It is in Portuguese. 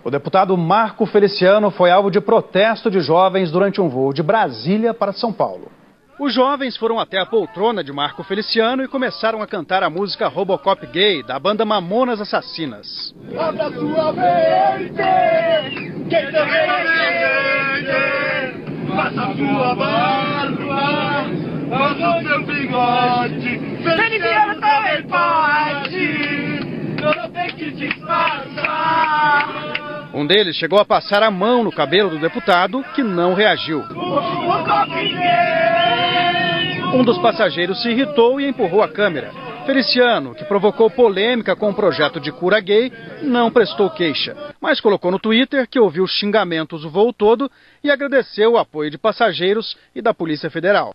O deputado Marco Feliciano foi alvo de protesto de jovens durante um voo de Brasília para São Paulo. Os jovens foram até a poltrona de Marco Feliciano e começaram a cantar a música Robocop Gay, da banda Mamonas Assassinas. Abra sua mente, quem também mente, faça sua barba, faça o seu bigode, Feliciano também pode, não tem que disfarçar. Um deles chegou a passar a mão no cabelo do deputado, que não reagiu. Um dos passageiros se irritou e empurrou a câmera. Feliciano, que provocou polêmica com o projeto de cura gay, não prestou queixa, mas colocou no Twitter que ouviu xingamentos o voo todo e agradeceu o apoio de passageiros e da Polícia Federal.